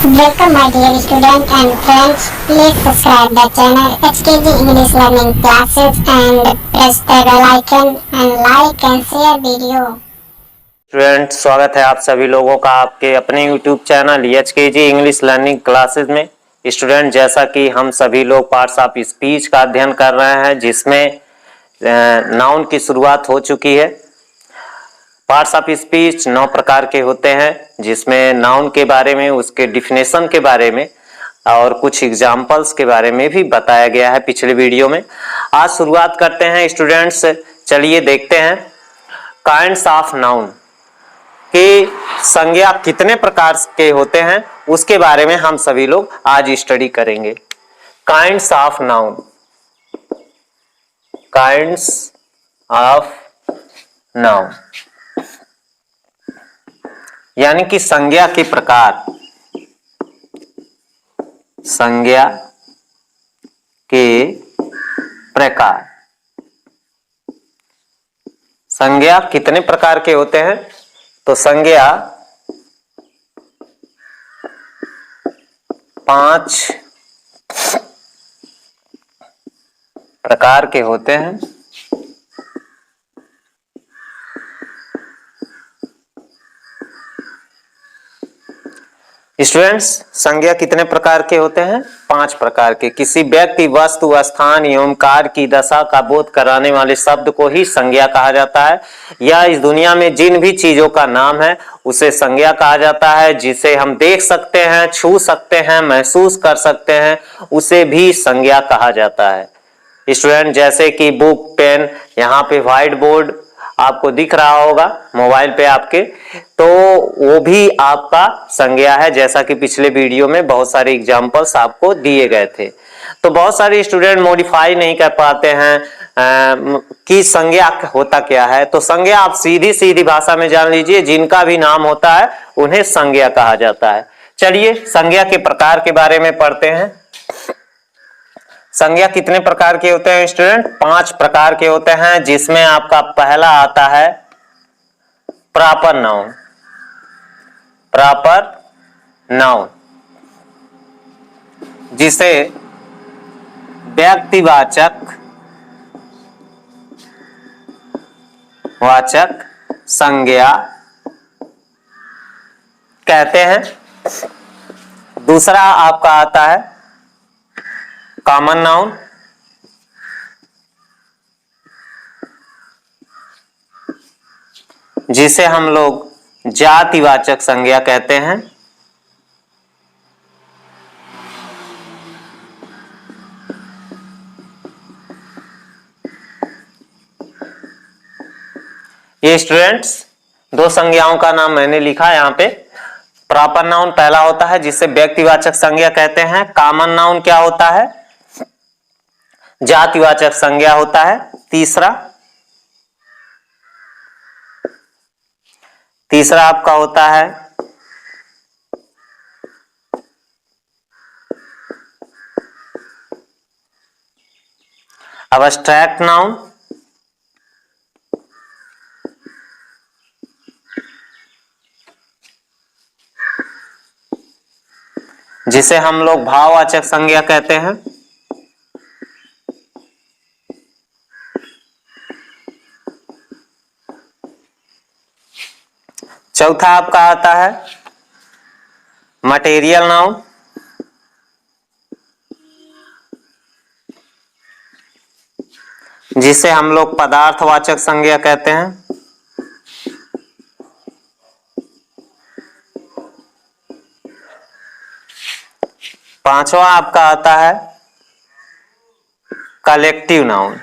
Welcome my dear student and friends. Please subscribe the channel HKG English Learning Classes and press the bell icon and like and share video. Student, स्वागत है आप सभी लोगों का आपके अपने YouTube channel HKG English learning classes में। Student, जैसा कि हम सभी लोग पार्ट्स ऑफ स्पीच का अध्ययन कर रहे हैं जिसमें नाउन की शुरुआत हो चुकी है। पार्ट्स ऑफ स्पीच 9 प्रकार के होते हैं जिसमें नाउन के बारे में, उसके डिफिनेशन के बारे में और कुछ एग्जाम्पल्स के बारे में भी बताया गया है पिछले वीडियो में। आज शुरुआत करते हैं स्टूडेंट्स। चलिए देखते हैं काइंड्स ऑफ नाउन कि संज्ञा कितने प्रकार के होते हैं, उसके बारे में हम सभी लोग आज स्टडी करेंगे। Kinds of noun, kinds of noun यानी कि संज्ञा के प्रकार। संज्ञा के प्रकार। संज्ञा कितने प्रकार के होते हैं? तो संज्ञा 5 प्रकार के होते हैं। स्टूडेंट्स, संज्ञा कितने प्रकार के होते हैं? 5 प्रकार के। किसी व्यक्ति, वस्तु, स्थान एवं कार्य की दशा का बोध कराने वाले शब्द को ही संज्ञा कहा जाता है। या इस दुनिया में जिन भी चीजों का नाम है उसे संज्ञा कहा जाता है। जिसे हम देख सकते हैं, छू सकते हैं, महसूस कर सकते हैं, उसे भी संज्ञा कहा जाता है। स्टूडेंट, जैसे कि बुक, पेन, यहाँ पे व्हाइट बोर्ड आपको दिख रहा होगा मोबाइल पे आपके, तो वो भी आपका संज्ञा है। जैसा कि पिछले वीडियो में बहुत सारे एग्जांपल्स आपको दिए गए थे। तो बहुत सारे स्टूडेंट मॉडिफाई नहीं कर पाते हैं कि संज्ञा होता क्या है। तो संज्ञा आप सीधी सीधी भाषा में जान लीजिए, जिनका भी नाम होता है उन्हें संज्ञा कहा जाता है। चलिए संज्ञा के प्रकार के बारे में पढ़ते हैं। संज्ञा कितने प्रकार के होते हैं स्टूडेंट? 5 प्रकार के होते हैं, जिसमें आपका पहला आता है प्रॉपर नाउन। प्रॉपर नाउन जिसे व्यक्तिवाचक संज्ञा कहते हैं। दूसरा आपका आता है कॉमन नाउन। जिसे हम लोग जातिवाचक संज्ञा कहते हैं। ये स्टूडेंट्स 2 संज्ञाओं का नाम मैंने लिखा यहाँ पे। प्रॉपर नाउन पहला होता है जिसे व्यक्तिवाचक संज्ञा कहते हैं। कॉमन नाउन क्या होता है? जातिवाचक संज्ञा होता है। तीसरा आपका होता है अब्स्ट्रैक्ट नाउन। जिसे हम लोग भाववाचक संज्ञा कहते हैं। चौथा आपका आता है मटेरियल नाउन। जिसे हम लोग पदार्थवाचक संज्ञा कहते हैं। पांचवा आपका आता है कलेक्टिव नाउन।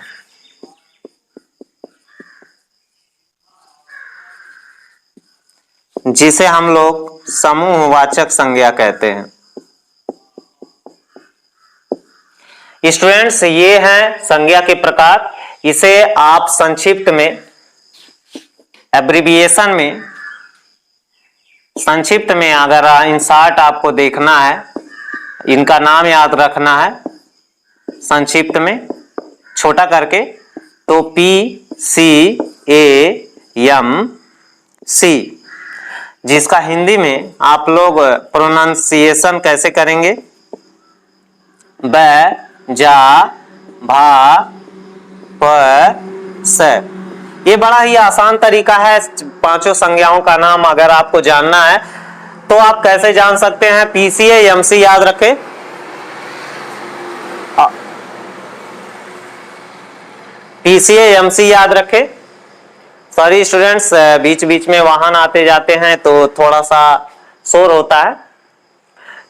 जिसे हम लोग समूहवाचक संज्ञा कहते हैं। स्टूडेंट्स, ये हैं संज्ञा के प्रकार। इसे आप संक्षिप्त में, एब्रिविएशन में, संक्षिप्त में अगर इन शॉर्ट आपको देखना है, इनका नाम याद रखना है संक्षिप्त में छोटा करके, तो PCAMC जिसका हिंदी में आप लोग प्रोनाउंसिएशन कैसे करेंगे? ब, जा, भा, प, स। ये बड़ा ही आसान तरीका है पांचों संज्ञाओं का नाम अगर आपको जानना है तो आप कैसे जान सकते हैं? पीसीए एमसी याद रखें। पीसीए एमसी याद रखें। सॉरी स्टूडेंट्स, बीच बीच में वाहन आते जाते हैं तो थोड़ा सा शोर होता है।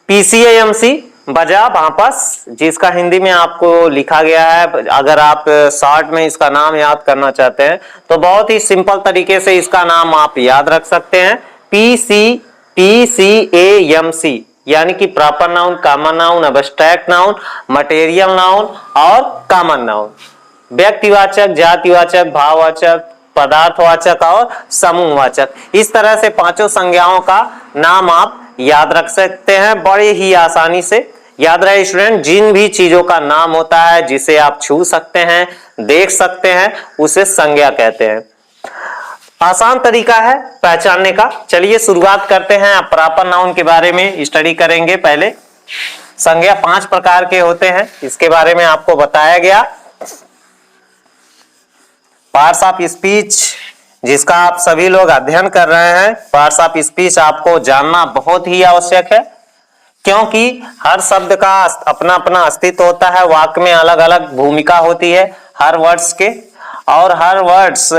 पीसीए एमसी बजा वापस, जिसका हिंदी में आपको लिखा गया है। अगर आप शॉर्ट में इसका नाम याद करना चाहते हैं तो बहुत ही सिंपल तरीके से इसका नाम आप याद रख सकते हैं। PCAMC यानी कि proper noun, common noun, abstract noun, material noun और कॉमन नाउन। व्यक्तिवाचक, जातिवाचक, भाववाचक, पदार्थवाचक और समूहवाचक। इस तरह से पांचों संज्ञाओं का नाम आप याद रख सकते हैं बड़े ही आसानी से। याद रहे स्टूडेंट, जिन भी चीजों का नाम होता है जिसे आप छू सकते हैं, देख सकते हैं, उसे संज्ञा कहते हैं। आसान तरीका है पहचानने का। चलिए शुरुआत करते हैं। आप प्रॉपर नाउन के बारे में स्टडी करेंगे। पहले संज्ञा 5 प्रकार के होते हैं, इसके बारे में आपको बताया गया। पार्ट्स ऑफ स्पीच, जिसका आप सभी लोग अध्ययन कर रहे हैं, पार्ट्स ऑफ स्पीच आपको जानना बहुत ही आवश्यक है, क्योंकि हर शब्द का अपना अपना अस्तित्व होता है। वाक्य में अलग अलग भूमिका होती है हर वर्ड्स के, और हर वर्ड्स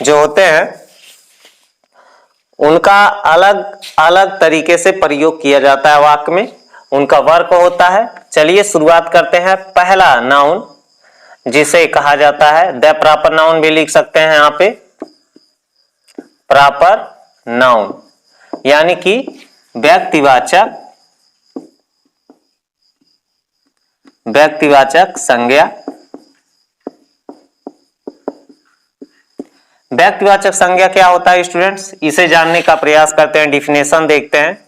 जो होते हैं उनका अलग अलग तरीके से प्रयोग किया जाता है वाक्य में, उनका वर्क होता है। चलिए शुरुआत करते हैं। पहला नाउन जिसे कहा जाता है द प्रॉपर नाउन भी लिख सकते हैं यहाँ पे, प्रॉपर नाउन यानी कि व्यक्तिवाचक संज्ञा। व्यक्तिवाचक संज्ञा क्या होता है स्टूडेंट्स? इसे जानने का प्रयास करते हैं, डिफिनेशन देखते हैं।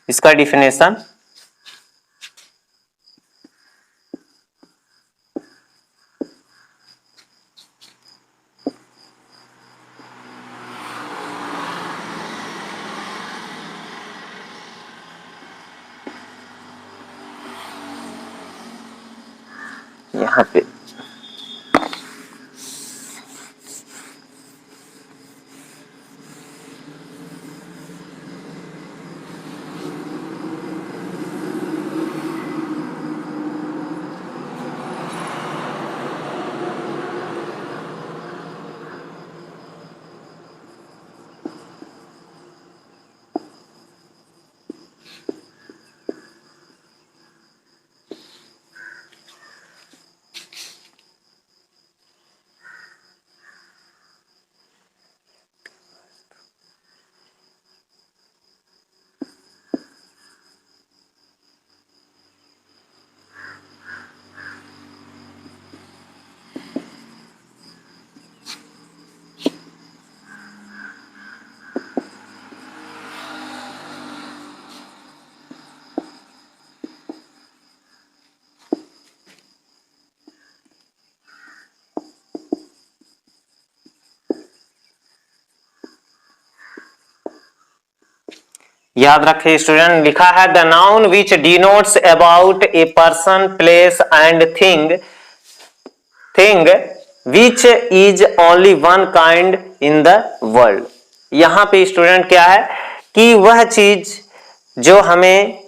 इसका डिफिनेशन यहाँ पे याद रखें स्टूडेंट, लिखा है the noun which denotes about a person, place and thing which is only one kind in the world. यहां पे स्टूडेंट क्या है कि वह चीज जो हमें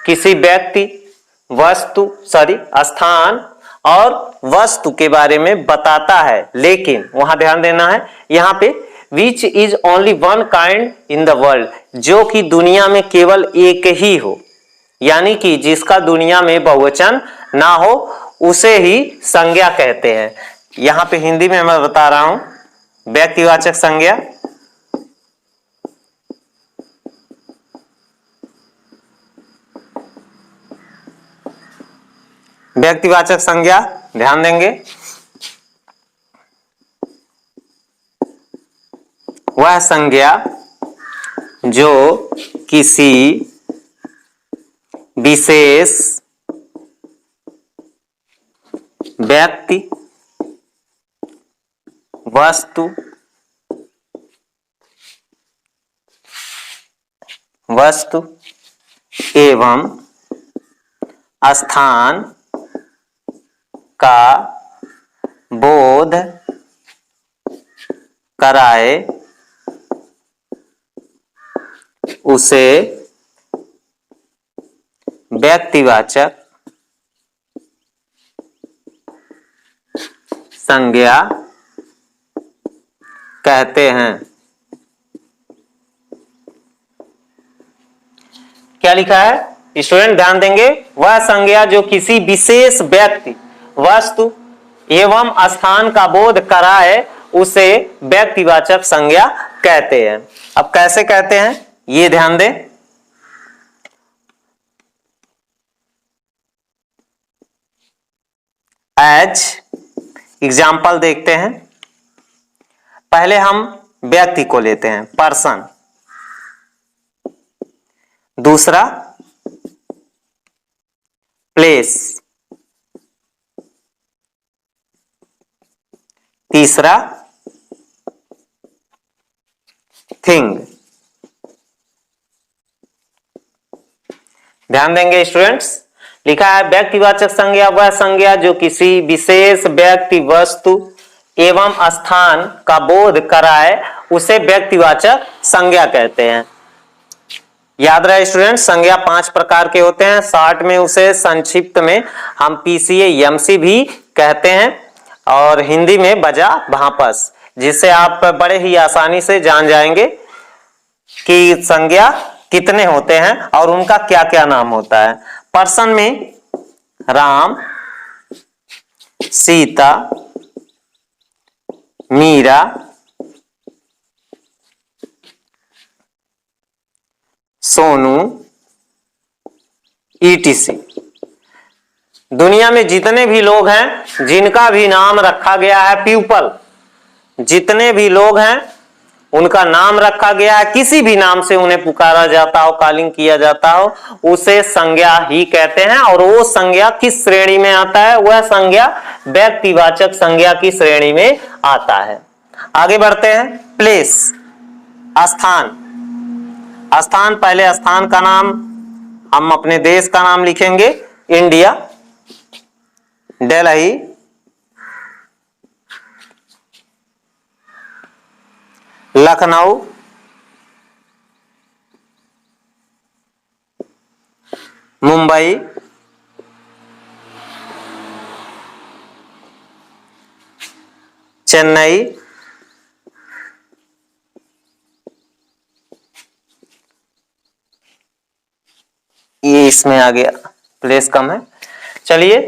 किसी व्यक्ति, स्थान और वस्तु के बारे में बताता है, लेकिन वहां ध्यान देना है यहां पे which is only one kind in the world, जो कि दुनिया में केवल एक ही हो, यानी कि जिसका दुनिया में बहुवचन ना हो उसे ही संज्ञा कहते हैं। यहां पे हिंदी में मैं बता रहा हूं व्यक्तिवाचक संज्ञा। व्यक्तिवाचक संज्ञा ध्यान देंगे, वह संज्ञा जो किसी विशेष व्यक्ति, वस्तु वस्तु एवं स्थान का बोध कराए उसे व्यक्तिवाचक संज्ञा कहते हैं। क्या लिखा है स्टूडेंट, ध्यान देंगे। वह संज्ञा जो किसी विशेष व्यक्ति, वस्तु एवं स्थान का बोध कराए उसे व्यक्तिवाचक संज्ञा कहते हैं। अब कैसे कहते हैं ये ध्यान दें। एज एग्जाम्पल देखते हैं। पहले हम व्यक्ति को लेते हैं, पर्सन। दूसरा प्लेस, तीसरा थिंग। ध्यान देंगे स्टूडेंट्स, लिखा है व्यक्तिवाचक संज्ञा वह संज्ञा जो किसी विशेष व्यक्ति, वस्तु एवं स्थान का बोध कराए उसे व्यक्तिवाचक संज्ञा कहते हैं। याद रहे स्टूडेंट, संज्ञा 5 प्रकार के होते हैं। शॉर्ट में उसे संक्षिप्त में हम पीसीए एमसी भी कहते हैं और हिंदी में बजा भापस, जिससे आप बड़े ही आसानी से जान जाएंगे कि संज्ञा कितने होते हैं और उनका क्या क्या नाम होता है। पर्सन में राम, सीता, मीरा, सोनू, ईटीसी। दुनिया में जितने भी लोग हैं जिनका भी नाम रखा गया है पीपल, जितने भी लोग हैं उनका नाम रखा गया है, किसी भी नाम से उन्हें पुकारा जाता हो, कॉलिंग किया जाता हो, उसे संज्ञा ही कहते हैं। और वो संज्ञा किस श्रेणी में आता है? वह संज्ञा व्यक्तिवाचक संज्ञा की श्रेणी में आता है। आगे बढ़ते हैं। प्लेस, स्थान। स्थान, पहले स्थान का नाम हम अपने देश का नाम लिखेंगे, इंडिया, दिल्ली, लखनऊ, मुंबई, चेन्नई, ये इसमें आ गया, प्लेस कम है। चलिए,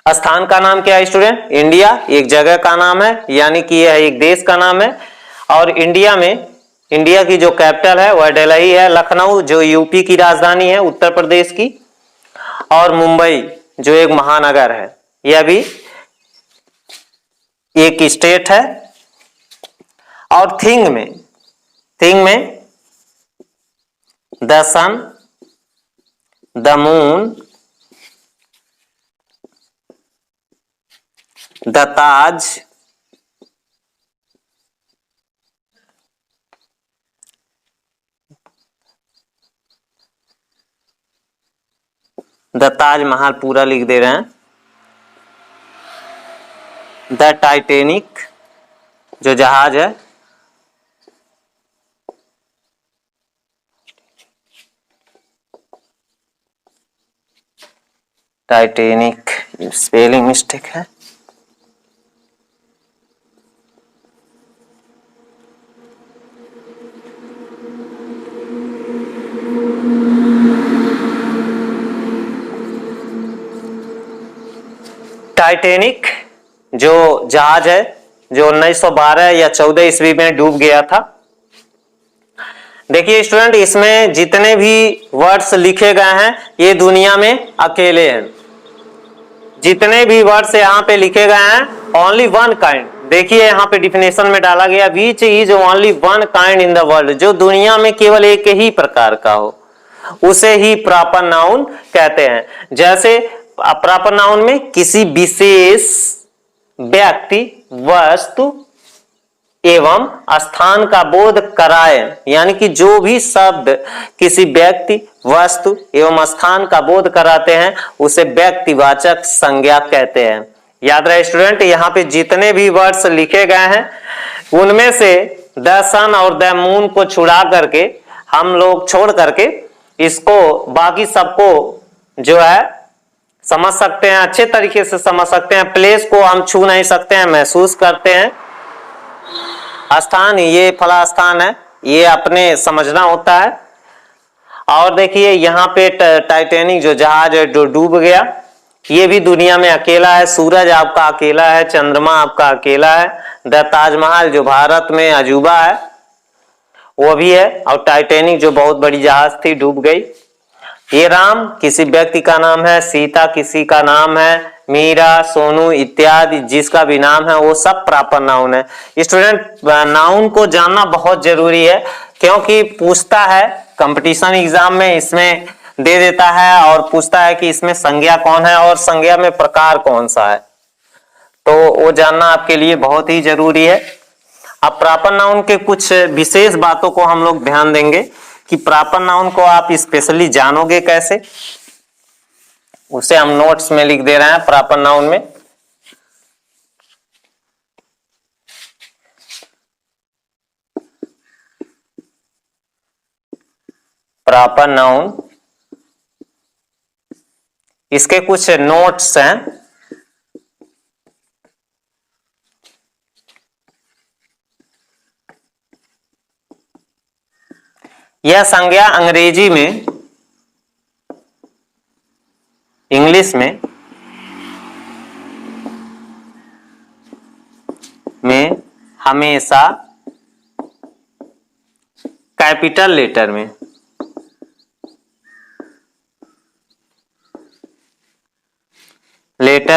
स्थान का नाम क्या है स्टूडेंट? इंडिया, एक जगह का नाम है, यानी कि यह एक देश का नाम है। और इंडिया में, इंडिया की जो कैपिटल है वह दिल्ली है। लखनऊ जो यूपी की राजधानी है, उत्तर प्रदेश की। और मुंबई जो एक महानगर है, यह भी एक स्टेट है। और थिंग में the sun, the moon, the Taj, the Taj Mahal पूरा लिख दे रहे हैं, द टाइटैनिक जो जहाज है, टाइटैनिक, स्पेलिंग मिस्टेक है। टाइटैनिक जो जहाज है, जो 1912 या 14 ईस्वी में डूब गया था। देखिए स्टूडेंट, इसमें जितने भी वर्ड्स लिखे गए हैं ये दुनिया में अकेले हैं। जितने भी वर्ड्स यहाँ पे लिखे गए हैं, ओनली वन काइंड, देखिए यहाँ पे डिफिनेशन में डाला गया, which is only one kind in the world, जो दुनिया में केवल एक ही प्रकार का हो, उसे ही प्रॉपर नाउन कहते हैं। जैसे प्रॉपर नाउन में किसी विशेष व्यक्ति, वस्तु एवं स्थान का बोध कराए, यानी कि जो भी शब्द किसी व्यक्ति, वस्तु एवं स्थान का बोध कराते हैं उसे व्यक्तिवाचक संज्ञा कहते हैं। याद रहे स्टूडेंट, यहाँ पे जितने भी वर्ड्स लिखे गए हैं उनमें से द सन और द मून को छुड़ा करके हम लोग छोड़ करके इसको बाकी सबको जो है समझ सकते हैं, अच्छे तरीके से समझ सकते हैं। प्लेस को हम छू नहीं सकते हैं, महसूस करते हैं। स्थान, ये फला स्थान है, ये अपने समझना होता है। और देखिए यहाँ पे टाइटैनिक जो जहाज है जो डूब गया, ये भी दुनिया में अकेला है। सूरज आपका अकेला है, चंद्रमा आपका अकेला है। द ताजमहल जो भारत में अजूबा है वो भी है, और टाइटैनिक जो बहुत बड़ी जहाज थी डूब गई। ये राम किसी व्यक्ति का नाम है, सीता किसी का नाम है, मीरा, सोनू इत्यादि जिसका भी नाम है वो सब प्रॉपर नाउन है। स्टूडेंट, नाउन को जानना बहुत जरूरी है क्योंकि पूछता है कंपटीशन एग्जाम में, इसमें दे देता है और पूछता है कि इसमें संज्ञा कौन है और संज्ञा में प्रकार कौन सा है, तो वो जानना आपके लिए बहुत ही जरूरी है। अब प्रॉपर नाउन के कुछ विशेष बातों को हम लोग ध्यान देंगे कि प्रॉपर नाउन को आप स्पेशली जानोगे कैसे, उसे हम नोट्स में लिख दे रहे हैं। प्रॉपर नाउन में प्रॉपर नाउन, इसके कुछ नोट्स हैं। यह संज्ञा अंग्रेजी में, इंग्लिश में हमेशा कैपिटल लेटर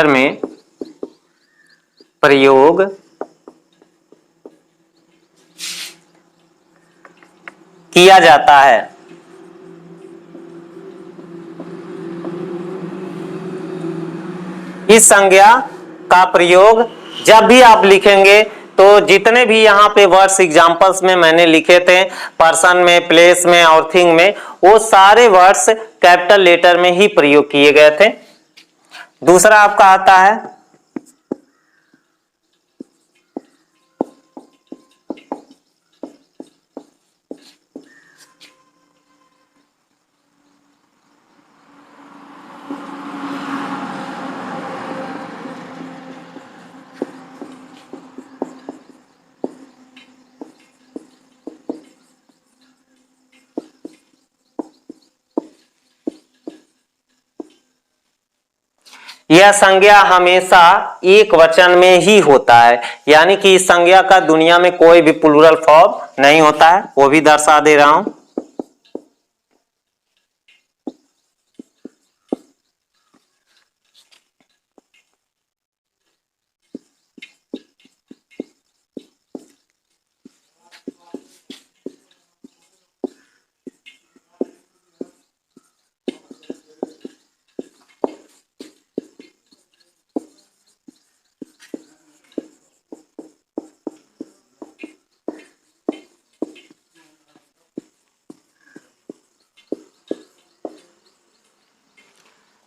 में प्रयोग किया जाता है। इस संज्ञा का प्रयोग जब भी आप लिखेंगे तो जितने भी यहाँ पे वर्ड्स एग्जांपल्स में मैंने लिखे थे, पर्सन में, प्लेस में और थिंग में, वो सारे वर्ड्स कैपिटल लेटर में ही प्रयोग किए गए थे। दूसरा आपका आता है यह संज्ञा हमेशा एक वचन में ही होता है, यानी कि इस संज्ञा का दुनिया में कोई भी प्लूरल फॉर्म नहीं होता है, वो भी दर्शा दे रहा हूं।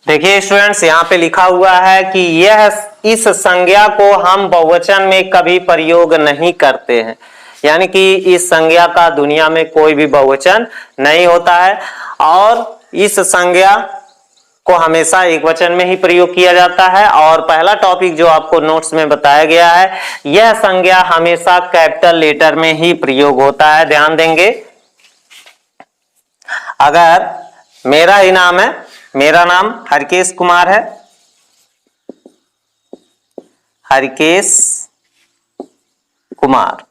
देखिए स्टूडेंट्स, यहाँ पे लिखा हुआ है कि इस संज्ञा को हम बहुवचन में कभी प्रयोग नहीं करते हैं, यानी कि इस संज्ञा का दुनिया में कोई भी बहुवचन नहीं होता है और इस संज्ञा को हमेशा एक वचन में ही प्रयोग किया जाता है। और पहला टॉपिक जो आपको नोट्स में बताया गया है, यह संज्ञा हमेशा कैपिटल लेटर में ही प्रयोग होता है। ध्यान देंगे, अगर मेरा ही नाम है, मेरा नाम हरकेश कुमार है, हरकेश कुमार,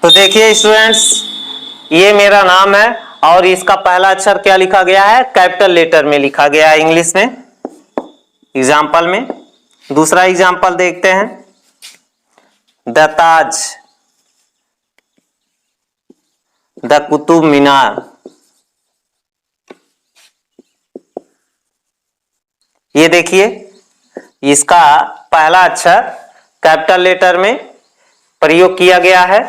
तो देखिए स्टूडेंट्स, ये मेरा नाम है और इसका पहला अक्षर क्या लिखा गया है, कैपिटल लेटर में लिखा गया है इंग्लिश में, एग्जाम्पल में। दूसरा एग्जाम्पल देखते हैं, द ताज, द कुतुब मीनार, ये देखिए इसका पहला अक्षर कैपिटल लेटर में प्रयोग किया गया है।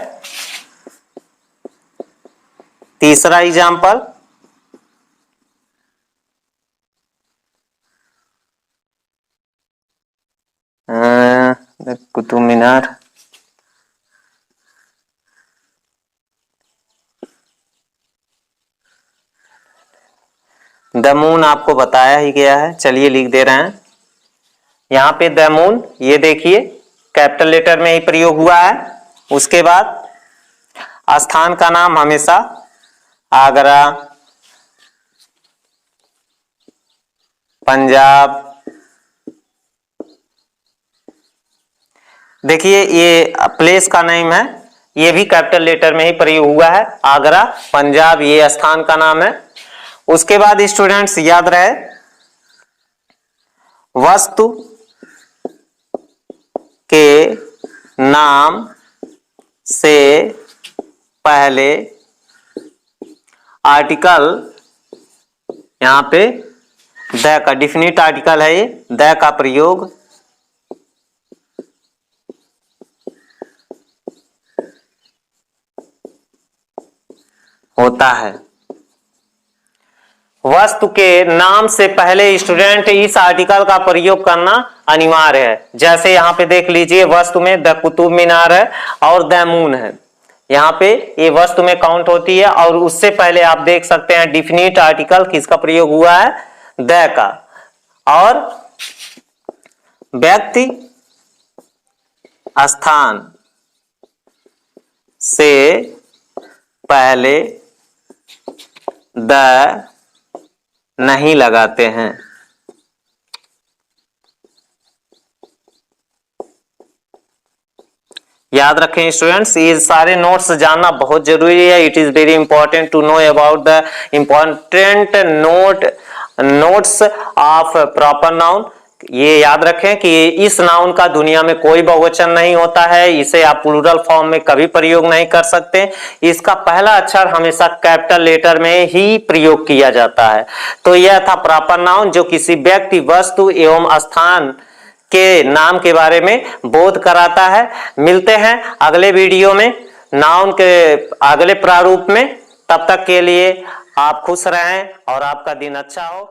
तीसरा example, Qutub Minar, the moon आपको बताया ही गया है, चलिए लिख दे रहे हैं यहाँ पे द मून, ये देखिए कैपिटल लेटर में ही प्रयोग हुआ है। उसके बाद स्थान का नाम हमेशा आगरा, पंजाब, देखिए ये प्लेस का नेम है, ये भी कैपिटल लेटर में ही प्रयोग हुआ है। आगरा, पंजाब, ये स्थान का नाम है। उसके बाद स्टूडेंट्स याद रहे, वस्तु के नाम से पहले आर्टिकल, यहां पे द का डिफिनिट आर्टिकल है, ये द का प्रयोग होता है। वस्तु के नाम से पहले स्टूडेंट इस आर्टिकल का प्रयोग करना अनिवार्य है। जैसे यहाँ पे देख लीजिए, वस्तु में द कुतुब मीनार है और द मून है, यहाँ पे ये वस्तु में काउंट होती है। और उससे पहले आप देख सकते हैं डिफिनिट आर्टिकल किसका प्रयोग हुआ है, द का। और व्यक्ति, स्थान से पहले द नहीं लगाते हैं। याद रखें स्टूडेंट्स, ये सारे नोट्स जानना बहुत जरूरी है। It is very important to know about the important notes of proper noun. ये याद रखें कि इस नाउन का दुनिया में कोई बहुवचन नहीं होता है, इसे आप प्लूरल फॉर्म में कभी प्रयोग नहीं कर सकते। इसका पहला अक्षर हमेशा कैपिटल लेटर में ही प्रयोग किया जाता है। तो यह था प्रॉपर नाउन, जो किसी व्यक्ति, वस्तु एवं स्थान के नाम के बारे में बोध कराता है। मिलते हैं अगले वीडियो में नाउन के अगले प्रारूप में। तब तक के लिए आप खुश रहें और आपका दिन अच्छा हो।